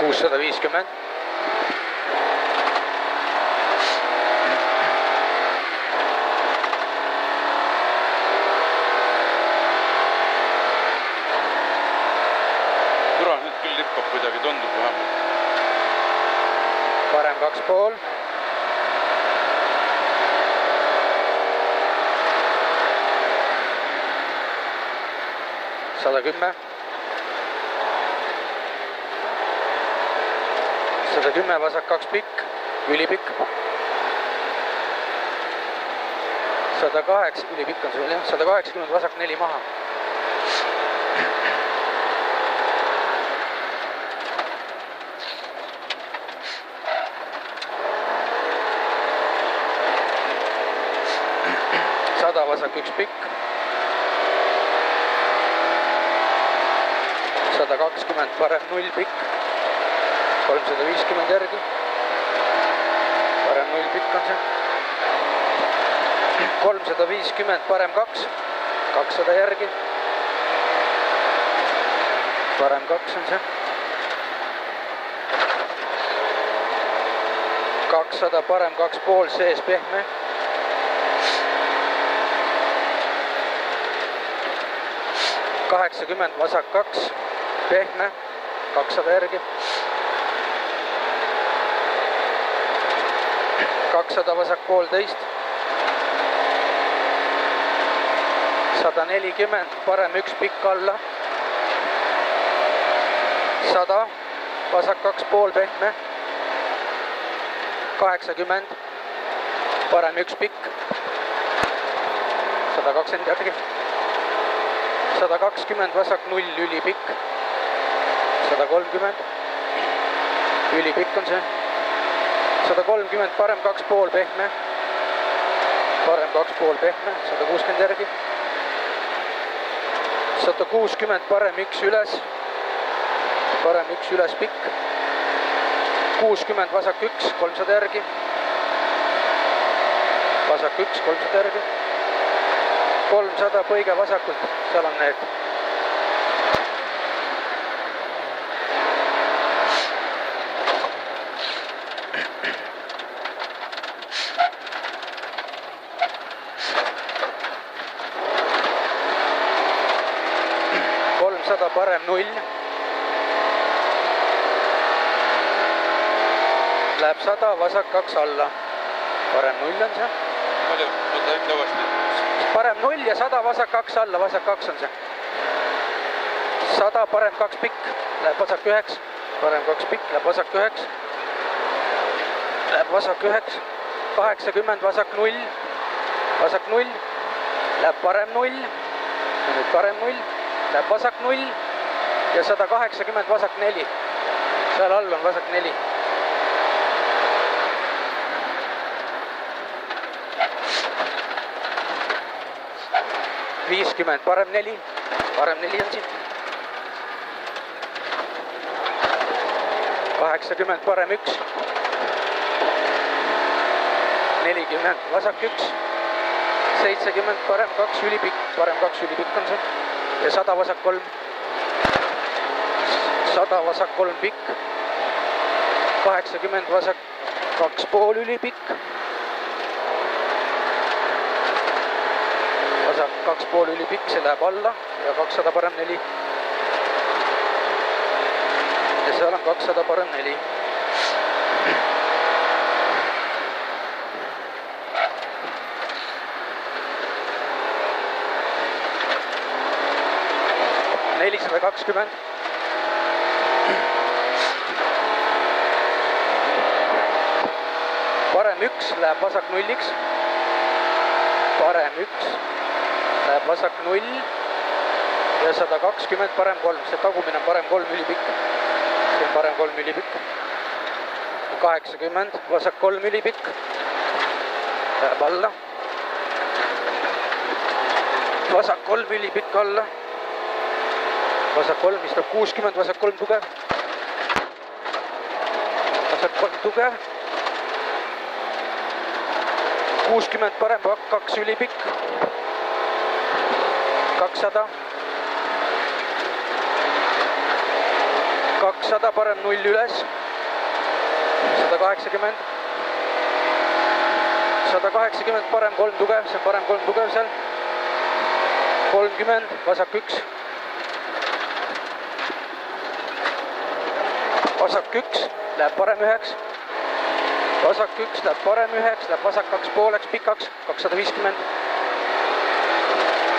650. Türa nüüd küll lippab kuidagi, tundub vähemalt. Parem 2,5. Sada 10. 110 vasak 2 pikk, ülipikk. 108, ülipikk on sul jah, 180 vasak 4 maha. Sada vasak 1 pikk. 120 parem 0 pikk. 350 järgi. Parem 0 pikk on see. 350 parem 2. 200 järgi. Parem 2 on see. 200 parem 2,5 sees pehme. 80 vasak 2 pehme. 200 järgi. 200 vasak 1,5. 140 parem 1 pikk alla. 100 vasak 2,5 pehme. 80 parem 1 pikk. 120 järgi. 120 vasak 0 ülipikk. 130 ülipikk on see. 130 parem 2,5 pehme. Parem 2,5 pehme. 160 järgi. 160 parem 1 üles. Parem 1 üles pikk. 60 vasak 1, 300 järgi. Vasak 1, 300 järgi. 300 põige vasakult, seal on need. Parem 0. Läheb 100, vasak 2 alla. Parem 0 on see. Palju? Võta ütle uuesti. Parem 0 ja 100, vasak 2 alla, vasak 2 on see. 100, parem 2 pikk, läheb vasak 9. Parem 2 pikk, läheb vasak 9. Läheb vasak 9. 80, vasak 0. Vasak 0. Läheb parem 0. Nüüd parem 0. Läheb vasak 0 ja 180 vasak 4. Seal all on vasak 4. $50 parem 4. Parem 4 on siin. 80 parem 1. 40 vasak 1. 70 parem 2 ülipikk. Parem 2 ülipikk on see. Ja 100 vasak 3. 100 vasak 3 pikk. 80 vasak 2,5 ülipikk. Vasak 2,5 ülipikk, see läheb alla ja 200 parem 4. Ja seal on 200 parem 4. $420. Parem 1 läheb vasak 0-iks. Parem 1 läheb vasak 0 ja 120 parem 3. See tagumine on parem 3 ülipikk. See on parem 3 ülipikk. 80 vasak 3 ülipikk. Läheb alla. Vasak 3 ülipikk alla. Vasak 3 istab 60, vasak 3 tugev. Vasak 3 tugev. 60 parem, 2 ülipikk. 200. 200 parem 0 üles. 180. 180 parem 3 tugev, see on parem 3 tugev seal. 30, vasak 1. Vasak 1, läheb parem 1. Vasak 1, läheb parem 1, läheb vasak 2 pooleks, pikaks, 250.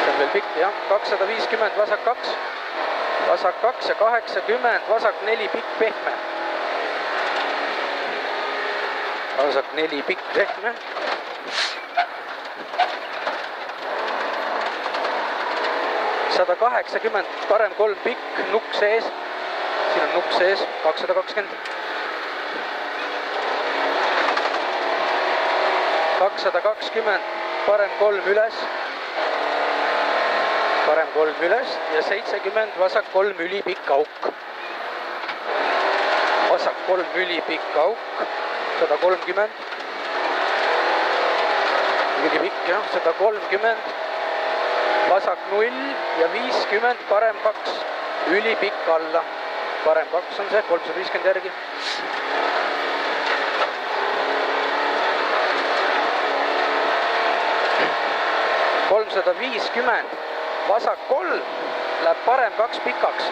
See on veel pikk, jah. 250, vasak 2. Vasak 2 ja 80, vasak 4, pikk, pehme. Vasak 4, pikk, pehme. Sada 80, parem 3 pikk, nukk sees. Siin on nukk sees, 220. 220, parem 3 üles. Parem 3 üles ja 70, vasak 3 ülipikk auk. Vasak 3 ülipikk auk, 130. Ülipikk, jah, 130. Vasak 0 ja 50, parem 2, ülipikk alla. Parem 2 on see, 350 järgi. $350, vasak 3, läheb parem 2 pikaks.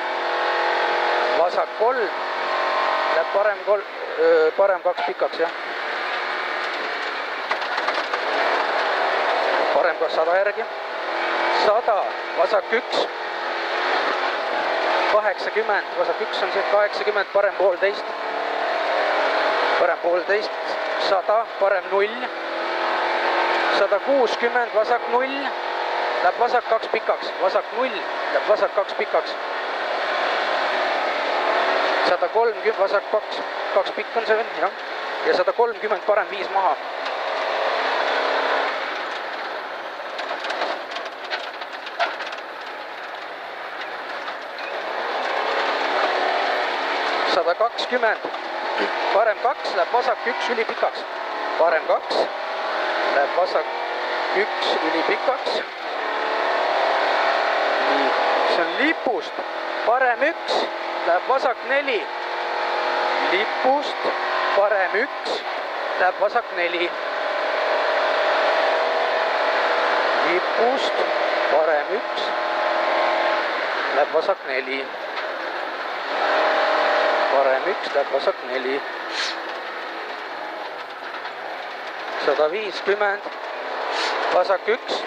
Vasak 3, läheb parem 2 pikaks, jah. Parem ka 100 järgi. 100, vasak 1. 80, vasak 1 on see, 80, parem 1,5. Parem 1,5, 100, parem 0. 160, vasak 0, läheb vasak 2 pikaks, vasak 0, läheb vasak 2 pikaks. 130, vasak 2 pikk on see veel, jah. Ja 130, parem 5 maha. Parem 2, läheb vasak 1 ülipikaks. Parem 2. Läheb vasak 1 ülipikaks. Nii, see on lipust. Parem 1, läheb vasak 4. Lipust, parem 1, läheb vasak 4. Lipust, parem 1, läheb vasak 4. Parem 1, läheb vasak 4. 150, vasak 1,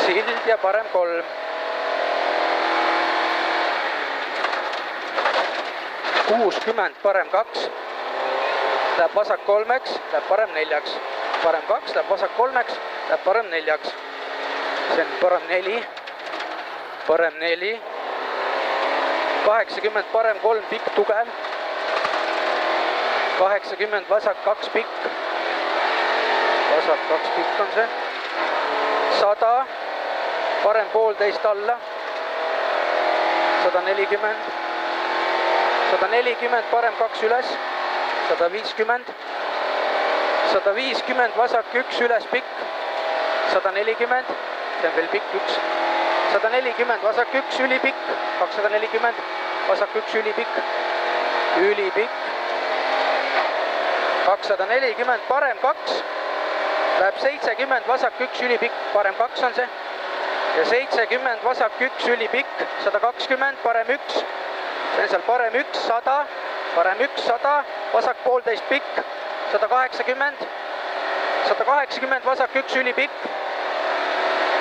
sild ja parem 3. 60, parem 2, läheb vasak 3-ks, läheb parem 4-ks. Parem 2, läheb vasak 3-ks, läheb parem 4-ks. See on parem 4, parem 4. 80, parem 3 pikk, tugev. 80, vasak 2 pikk. Vasak 2 pikk on see. 100, parem 1,5 alla. 140. 140, parem 2 üles. 150. 150, vasak 1 üles pikk. 140, see on veel pikk 1. 140, vasak 1 ülipikk, 240, vasak 1 ülipikk, ülipikk, 240, parem 2, läheb 70, vasak 1 ülipikk, parem 2 on see, ja 70, vasak 1 ülipikk, 120, parem 1, see on seal parem 1, 100, parem 1, 100, vasak 1,5 pikk, 180, 180, vasak 1 ülipikk,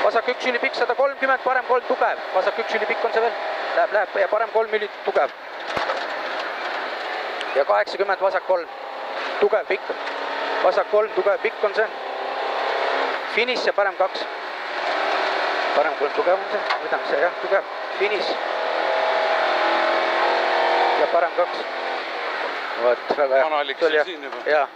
vasak 1 ülipikk, 130, parem 3 tugev. Vasak 1 ülipikk on see veel. Läheb ja parem 3 üli tugev. Ja 80, vasak 3. Tugev pikk. Vasak 3, tugev pikk on see. Finish ja parem 2. Parem 3 tugev on see. Võtame see, jah, tugev. Finish. Ja parem 2. Vot, väga hea. Analiksi siin juba. Jaa.